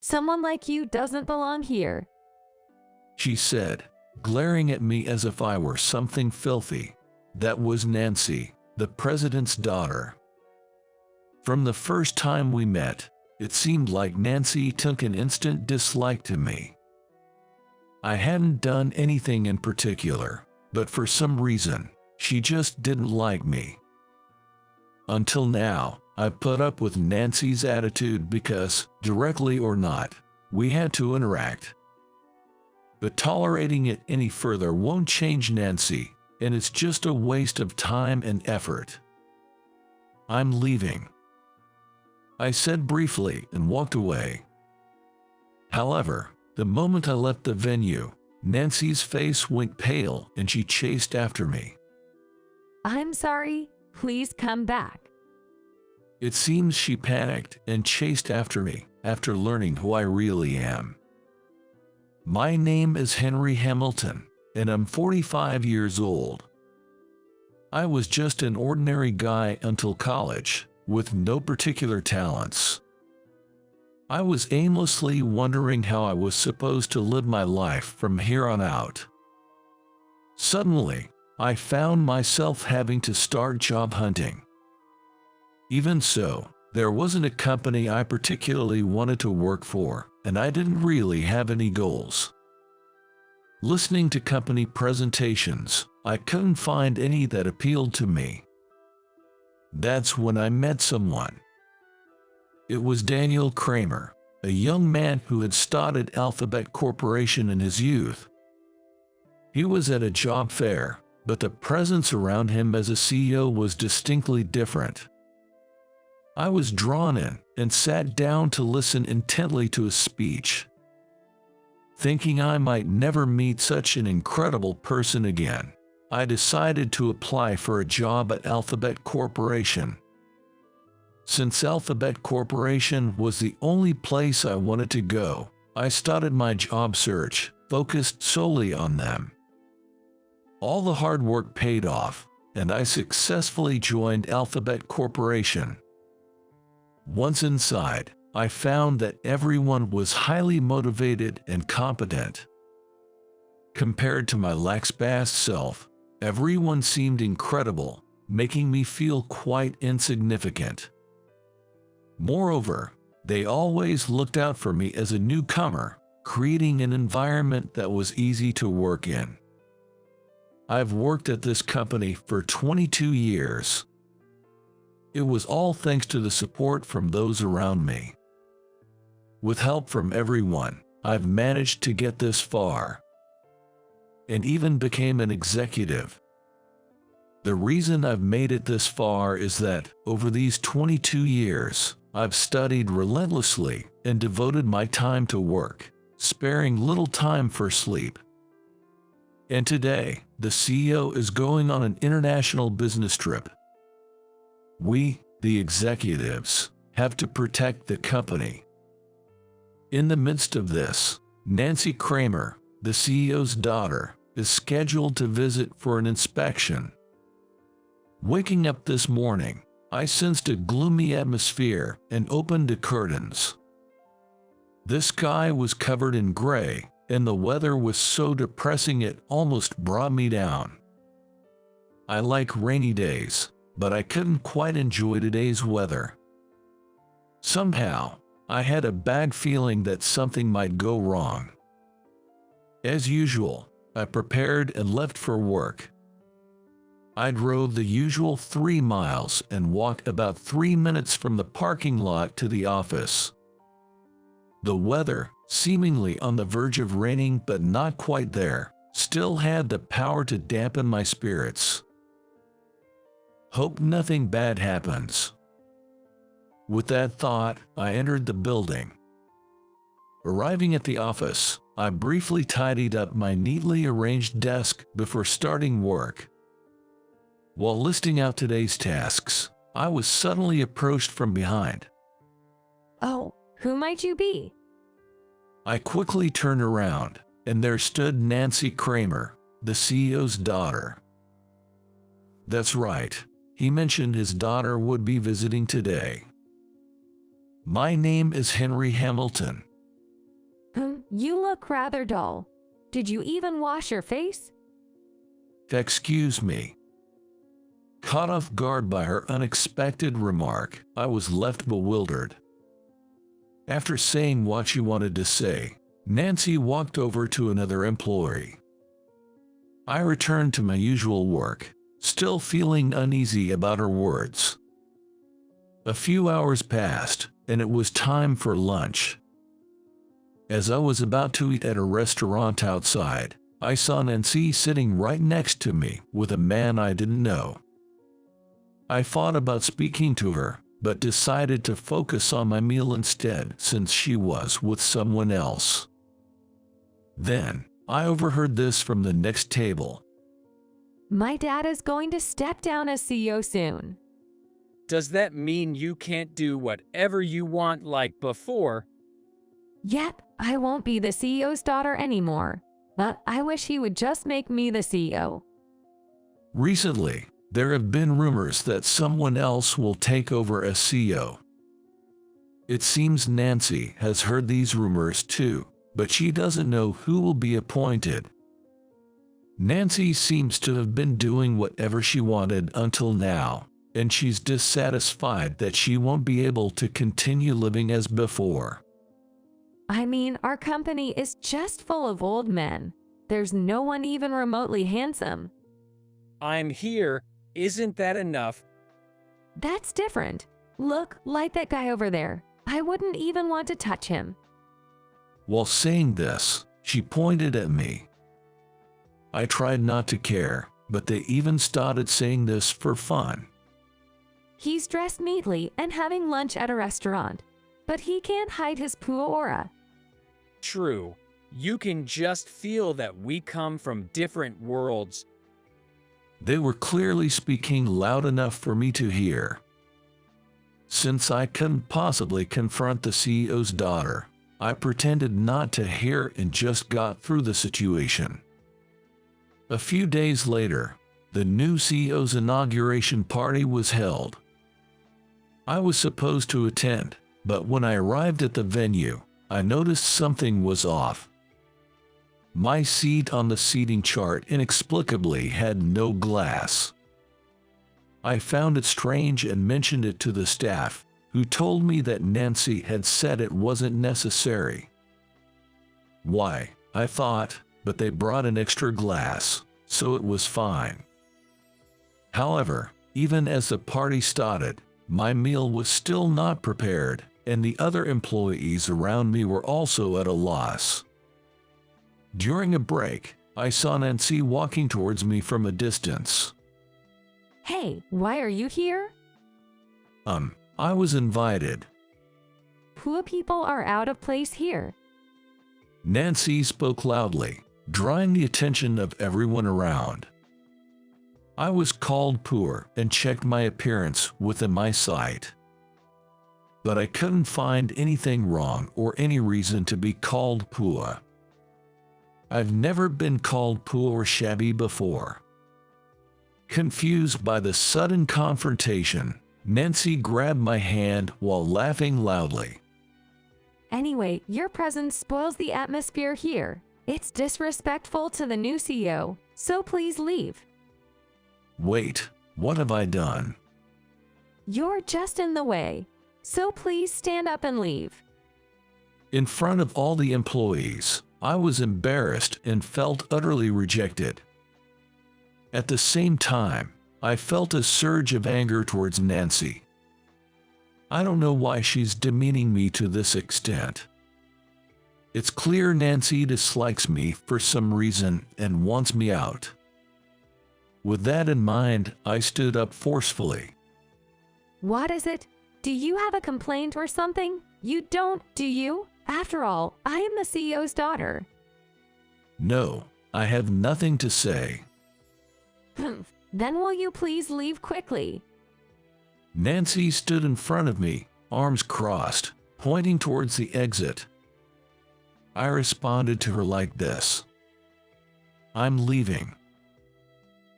Someone like you doesn't belong here. she said, glaring at me as if I were something filthy. That was Nancy, the president's daughter. From the first time we met, it seemed like Nancy took an instant dislike to me. I hadn't done anything in particular, but for some reason, she just didn't like me. Until now, I put up with Nancy's attitude because, directly or not, we had to interact. But tolerating it any further won't change Nancy, and it's just a waste of time and effort. I'm leaving, I said briefly and walked away. However, the moment I left the venue, Nancy's face went pale and she chased after me. I'm sorry, please come back. It seems she panicked and chased after me after learning who I really am. My name is Henry Hamilton, and I'm 45 years old. I was just an ordinary guy until college, with no particular talents. I was aimlessly wondering how I was supposed to live my life from here on out. Suddenly, I found myself having to start job hunting. Even so, there wasn't a company I particularly wanted to work for, and I didn't really have any goals. Listening to company presentations, I couldn't find any that appealed to me. That's when I met someone. It was Daniel Kramer, a young man who had started Alphabet Corporation in his youth. He was at a job fair, but the presence around him as a CEO was distinctly different. I was drawn in and sat down to listen intently to his speech. Thinking I might never meet such an incredible person again, I decided to apply for a job at Alphabet Corporation. Since Alphabet Corporation was the only place I wanted to go, I started my job search, focused solely on them. All the hard work paid off, and I successfully joined Alphabet Corporation. Once inside, I found that everyone was highly motivated and competent. Compared to my lax past self, everyone seemed incredible, making me feel quite insignificant. Moreover, they always looked out for me as a newcomer, creating an environment that was easy to work in. I've worked at this company for 22 years. It was all thanks to the support from those around me. With help from everyone, I've managed to get this far, and even became an executive. The reason I've made it this far is that, over these 22 years, I've studied relentlessly and devoted my time to work, sparing little time for sleep. And today, the CEO is going on an international business trip. We, the executives, have to protect the company. In the midst of this, Nancy Kramer, the CEO's daughter, is scheduled to visit for an inspection. Waking up this morning, I sensed a gloomy atmosphere and opened the curtains. The sky was covered in gray, and the weather was so depressing it almost brought me down. I like rainy days, but I couldn't quite enjoy today's weather. Somehow, I had a bad feeling that something might go wrong. As usual, I prepared and left for work. I drove the usual 3 miles and walked about 3 minutes from the parking lot to the office. The weather, seemingly on the verge of raining but not quite there, still had the power to dampen my spirits. Hope nothing bad happens. With that thought, I entered the building. Arriving at the office, I briefly tidied up my neatly arranged desk before starting work. While listing out today's tasks, I was suddenly approached from behind. Oh, who might you be? I quickly turned around, and there stood Nancy Kramer, the CEO's daughter. That's right, he mentioned his daughter would be visiting today. My name is Henry Hamilton, you look rather dull. Did you even wash your face? Excuse me. Caught off guard by her unexpected remark, I was left bewildered. After saying what she wanted to say, Nancy walked over to another employee. I returned to my usual work, still feeling uneasy about her words. A few hours passed, and it was time for lunch. As I was about to eat at a restaurant outside, I saw Nancy sitting right next to me with a man I didn't know. I thought about speaking to her, but decided to focus on my meal instead since she was with someone else. Then, I overheard this from the next table. My dad is going to step down as CEO soon. Does that mean you can't do whatever you want like before? Yep, I won't be the CEO's daughter anymore, but I wish he would just make me the CEO. Recently, there have been rumors that someone else will take over as CEO. It seems Nancy has heard these rumors too, but she doesn't know who will be appointed. Nancy seems to have been doing whatever she wanted until now, and she's dissatisfied that she won't be able to continue living as before. I mean, our company is just full of old men. There's no one even remotely handsome. I'm here. Isn't that enough? That's different. Look, like that guy over there. I wouldn't even want to touch him. While saying this, she pointed at me. I tried not to care, but they even started saying this for fun. He's dressed neatly and having lunch at a restaurant, but he can't hide his poor aura. True. You can just feel that we come from different worlds. They were clearly speaking loud enough for me to hear. Since I couldn't possibly confront the CEO's daughter, I pretended not to hear and just got through the situation. A few days later, the new CEO's inauguration party was held. I was supposed to attend, but when I arrived at the venue, I noticed something was off. My seat on the seating chart inexplicably had no glass. I found it strange and mentioned it to the staff, who told me that Nancy had said it wasn't necessary. Why, I thought, but they brought an extra glass, so it was fine. However, even as the party started, my meal was still not prepared, and the other employees around me were also at a loss. During a break, I saw Nancy walking towards me from a distance. Hey, why are you here? I was invited. Poor people are out of place here. Nancy spoke loudly, drawing the attention of everyone around. I was called poor and checked my appearance within my sight. But I couldn't find anything wrong or any reason to be called poor. I've never been called poor or shabby before. Confused by the sudden confrontation, Nancy grabbed my hand while laughing loudly. Anyway, your presence spoils the atmosphere here. It's disrespectful to the new CEO, so please leave. Wait, what have I done? You're just in the way, so please stand up and leave. In front of all the employees, I was embarrassed and felt utterly rejected. At the same time, I felt a surge of anger towards Nancy. I don't know why she's demeaning me to this extent. It's clear Nancy dislikes me for some reason and wants me out. With that in mind, I stood up forcefully. What is it? Do you have a complaint or something? You don't, do you? After all, I am the CEO's daughter. No, I have nothing to say. Then will you please leave quickly? Nancy stood in front of me, arms crossed, pointing towards the exit. I responded to her like this. I'm leaving.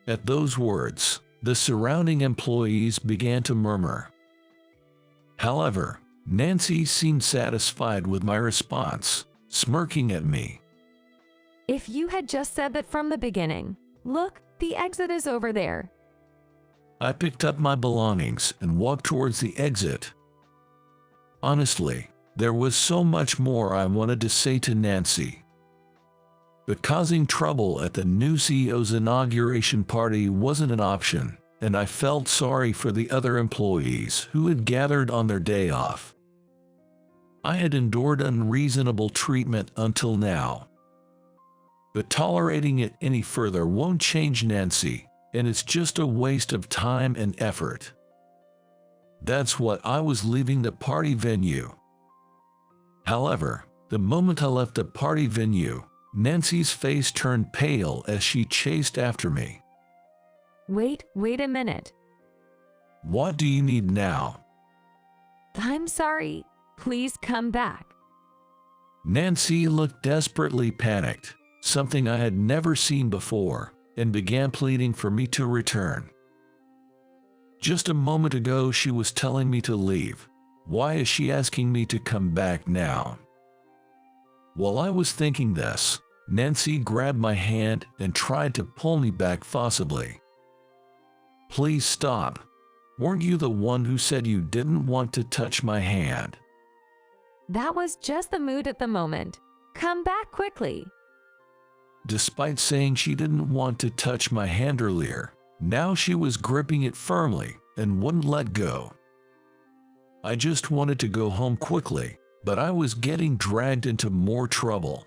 At those words, the surrounding employees began to murmur. However, Nancy seemed satisfied with my response, smirking at me. If you had just said that from the beginning. Look, the exit is over there. I picked up my belongings and walked towards the exit. Honestly, there was so much more I wanted to say to Nancy. But causing trouble at the new CEO's inauguration party wasn't an option, and I felt sorry for the other employees who had gathered on their day off. I had endured unreasonable treatment until now. But tolerating it any further won't change Nancy, and it's just a waste of time and effort. That's what I was leaving the party venue. However, the moment I left the party venue, Nancy's face turned pale as she chased after me. Wait a minute. What do you need now? I'm sorry. Please come back. Nancy looked desperately panicked, something I had never seen before, and began pleading for me to return. Just a moment ago she was telling me to leave. Why is she asking me to come back now? While I was thinking this, Nancy grabbed my hand and tried to pull me back forcibly. Please stop. Weren't you the one who said you didn't want to touch my hand? That was just the mood at the moment. Come back quickly. Despite saying she didn't want to touch my hand earlier, now she was gripping it firmly and wouldn't let go. I just wanted to go home quickly, but I was getting dragged into more trouble.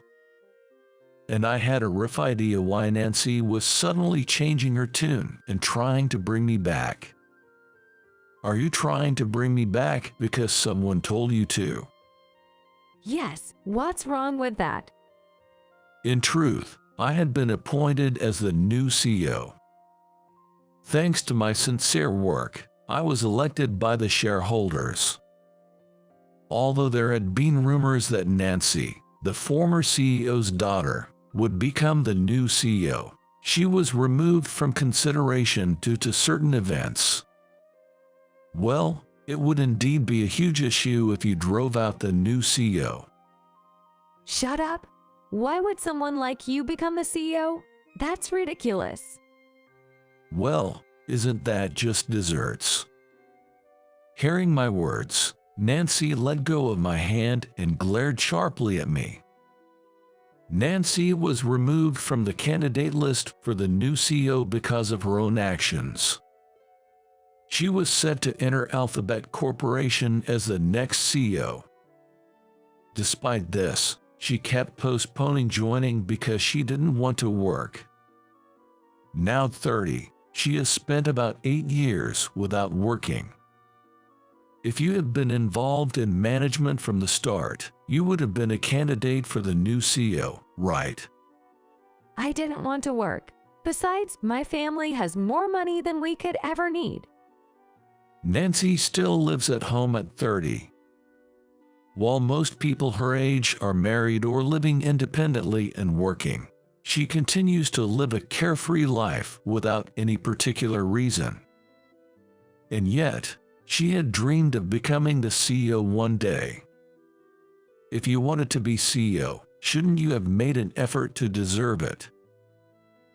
And I had a rough idea why Nancy was suddenly changing her tune and trying to bring me back. Are you trying to bring me back because someone told you to? Yes, what's wrong with that? In truth, I had been appointed as the new CEO. Thanks to my sincere work, I was elected by the shareholders. Although there had been rumors that Nancy, the former CEO's daughter, would become the new CEO, she was removed from consideration due to certain events. Well, it would indeed be a huge issue if you drove out the new CEO. Shut up. Why would someone like you become the CEO? That's ridiculous. Well, isn't that just desserts? Hearing my words, Nancy let go of my hand and glared sharply at me. Nancy was removed from the candidate list for the new CEO because of her own actions. She was set to enter Alphabet Corporation as the next CEO. Despite this, she kept postponing joining because she didn't want to work. Now 30, she has spent about 8 years without working. If you had been involved in management from the start, you would have been a candidate for the new CEO, right? I didn't want to work. Besides, my family has more money than we could ever need. Nancy still lives at home at 30. While most people her age are married or living independently and working, she continues to live a carefree life without any particular reason. And yet, she had dreamed of becoming the CEO one day. If you wanted to be CEO, shouldn't you have made an effort to deserve it?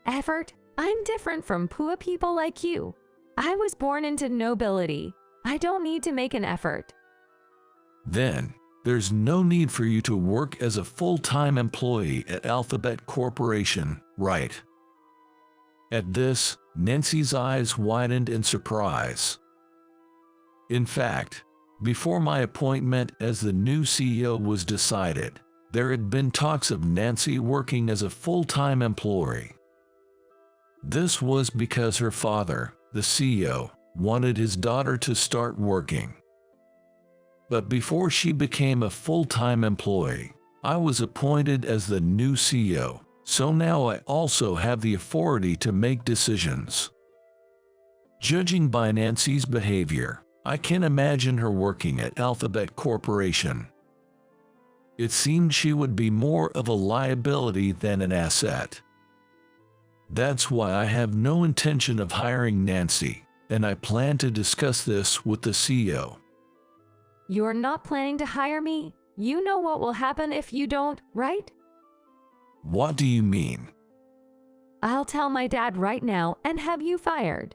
Effort? I'm different from poor people like you. I was born into nobility. I don't need to make an effort. Then, there's no need for you to work as a full-time employee at Alphabet Corporation, right? At this, Nancy's eyes widened in surprise. In fact, before my appointment as the new CEO was decided, there had been talks of Nancy working as a full-time employee. This was because her father, the CEO, wanted his daughter to start working. But before she became a full-time employee, I was appointed as the new CEO, so now I also have the authority to make decisions. Judging by Nancy's behavior, I can imagine her working at Alphabet Corporation. It seemed she would be more of a liability than an asset. That's why I have no intention of hiring Nancy, and I plan to discuss this with the CEO. You're not planning to hire me? You know what will happen if you don't, right? What do you mean? I'll tell my dad right now and have you fired.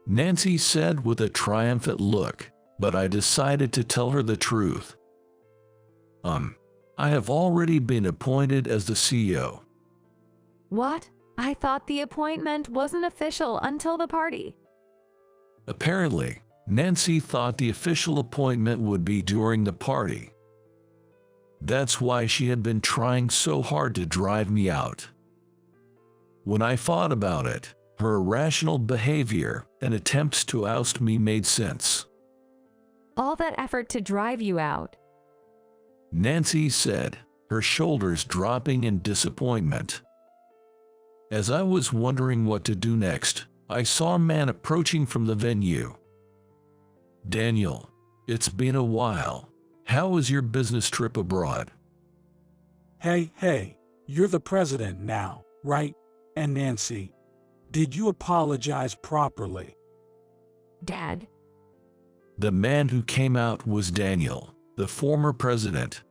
Nancy said with a triumphant look, but I decided to tell her the truth. I have already been appointed as the CEO. What? I thought the appointment wasn't official until the party. Apparently, Nancy thought the official appointment would be during the party. That's why she had been trying so hard to drive me out. When I thought about it, her irrational behavior and attempts to oust me made sense. All that effort to drive you out. Nancy said, her shoulders dropping in disappointment. As I was wondering what to do next, I saw a man approaching from the venue. Daniel, it's been a while. How was your business trip abroad? Hey, you're the president now, right? And Nancy, did you apologize properly? Dad. The man who came out was Daniel, the former president.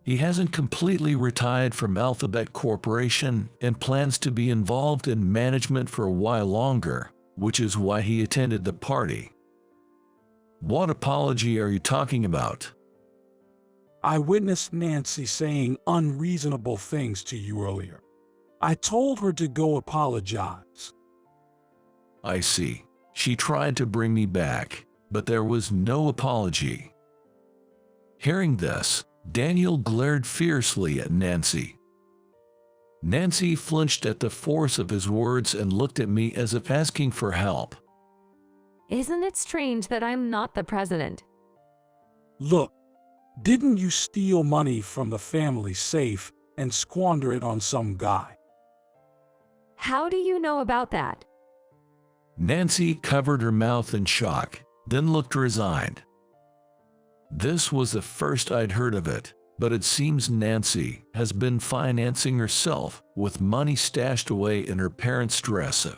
He hasn't completely retired from Alphabet Corporation and plans to be involved in management for a while longer, which is why he attended the party. What apology are you talking about? I witnessed Nancy saying unreasonable things to you earlier. I told her to go apologize. I see. She tried to bring me back, but there was no apology. Hearing this, Daniel glared fiercely at Nancy. Nancy flinched at the force of his words and looked at me as if asking for help. Isn't it strange that I'm not the president? Look, didn't you steal money from the family safe and squander it on some guy? How do you know about that? Nancy covered her mouth in shock, then looked resigned. This was the first I'd heard of it, but it seems Nancy has been financing herself with money stashed away in her parents' dresser.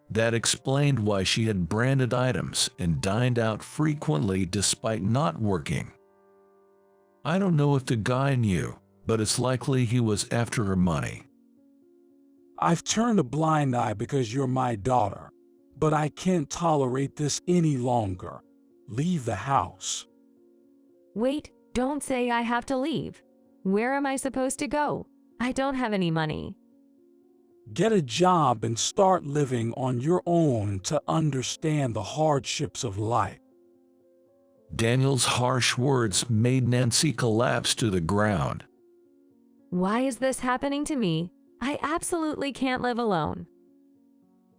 That explained why she had branded items and dined out frequently despite not working. I don't know if the guy knew, but it's likely he was after her money. I've turned a blind eye because you're my daughter, but I can't tolerate this any longer. Leave the house. Wait, don't say I have to leave. Where am I supposed to go? I don't have any money. Get a job and start living on your own to understand the hardships of life. Daniel's harsh words made Nancy collapse to the ground. Why is this happening to me? I absolutely can't live alone.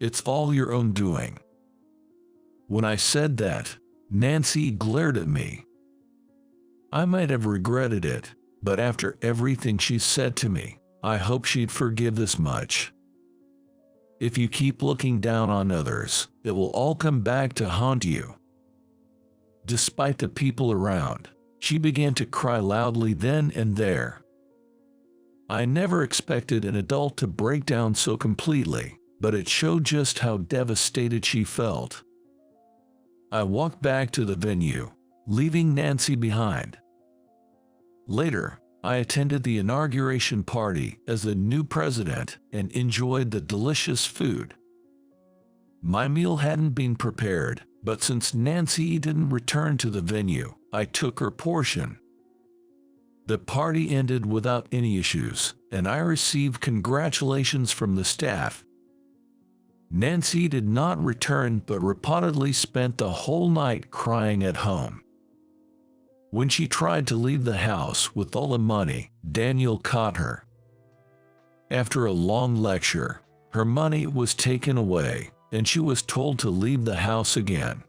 It's all your own doing. When I said that, Nancy glared at me. I might have regretted it, but after everything she said to me, I hope she'd forgive this much. If you keep looking down on others, it will all come back to haunt you. Despite the people around, she began to cry loudly then and there. I never expected an adult to break down so completely, but it showed just how devastated she felt. I walked back to the venue, leaving Nancy behind. Later, I attended the inauguration party as the new president and enjoyed the delicious food. My meal hadn't been prepared, but since Nancy didn't return to the venue, I took her portion. The party ended without any issues, and I received congratulations from the staff. Nancy did not return but reportedly spent the whole night crying at home. When she tried to leave the house with all the money, Daniel caught her. After a long lecture, her money was taken away, and she was told to leave the house again.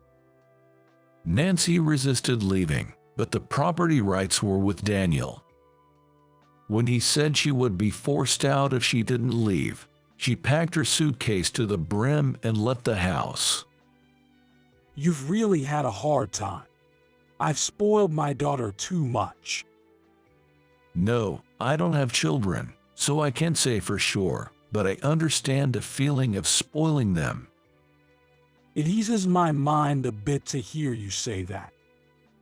Nancy resisted leaving, but the property rights were with Daniel. When he said she would be forced out if she didn't leave, she packed her suitcase to the brim and left the house. You've really had a hard time. I've spoiled my daughter too much. No, I don't have children, so I can't say for sure, but I understand the feeling of spoiling them. It eases my mind a bit to hear you say that.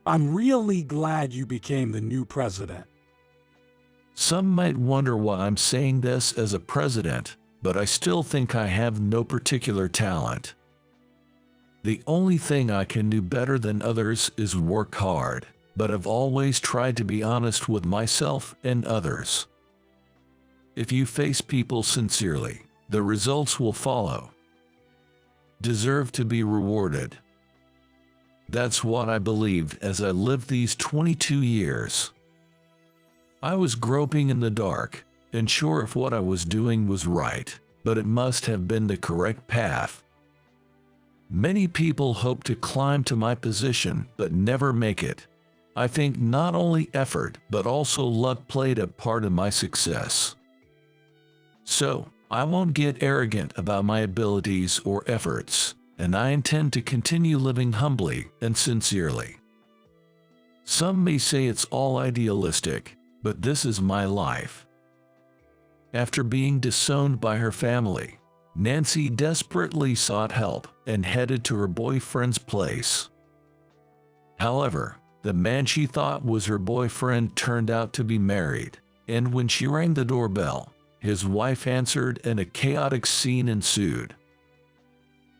I'm really glad you became the new president. Some might wonder why I'm saying this as a president, but I still think I have no particular talent. The only thing I can do better than others is work hard, but I've always tried to be honest with myself and others. If you face people sincerely, the results will follow. Deserve to be rewarded. That's what I believed as I lived these 22 years. I was groping in the dark, unsure if what I was doing was right, but it must have been the correct path. Many people hope to climb to my position but never make it. I think not only effort but also luck played a part in my success. So, I won't get arrogant about my abilities or efforts, and I intend to continue living humbly and sincerely. Some may say it's all idealistic, but this is my life. After being disowned by her family, Nancy desperately sought help and headed to her boyfriend's place. However, the man she thought was her boyfriend turned out to be married, and when she rang the doorbell, his wife answered and a chaotic scene ensued.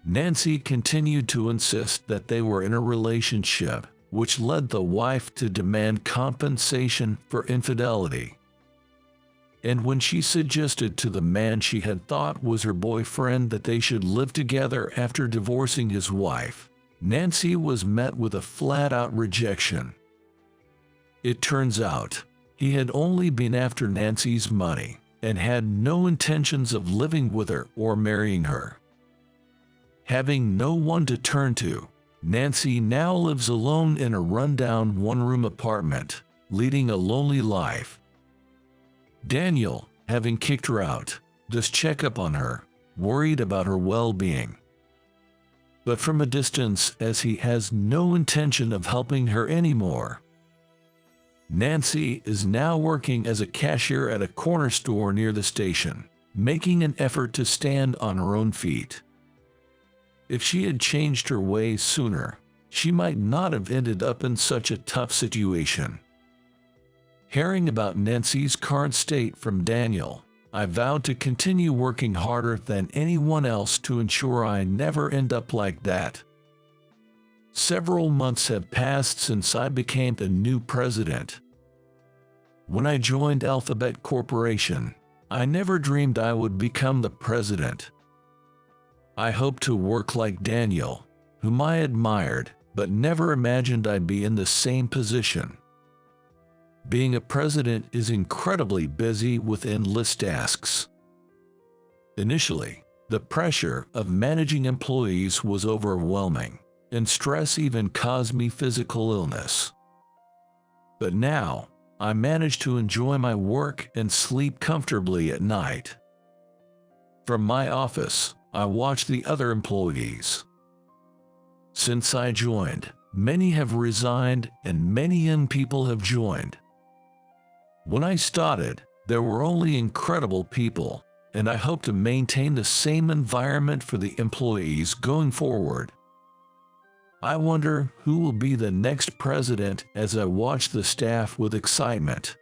Nancy continued to insist that they were in a relationship, which led the wife to demand compensation for infidelity. And when she suggested to the man she had thought was her boyfriend that they should live together after divorcing his wife, Nancy was met with a flat-out rejection. It turns out, he had only been after Nancy's money and had no intentions of living with her or marrying her. Having no one to turn to, Nancy now lives alone in a rundown one-room apartment, leading a lonely life. Daniel, having kicked her out, does check up on her, worried about her well-being. But from a distance, as he has no intention of helping her anymore. Nancy is now working as a cashier at a corner store near the station, making an effort to stand on her own feet. If she had changed her ways sooner, she might not have ended up in such a tough situation. Hearing about Nancy's current state from Daniel, I vowed to continue working harder than anyone else to ensure I never end up like that. Several months have passed since I became the new president. When I joined Alphabet Corporation, I never dreamed I would become the president. I hoped to work like Daniel, whom I admired, but never imagined I'd be in the same position. Being a president is incredibly busy with endless tasks. Initially, the pressure of managing employees was overwhelming, and stress even caused me physical illness. But now, I manage to enjoy my work and sleep comfortably at night. From my office, I watch the other employees. Since I joined, many have resigned and many young people have joined. When I started, there were only incredible people, and I hope to maintain the same environment for the employees going forward. I wonder who will be the next president as I watch the staff with excitement.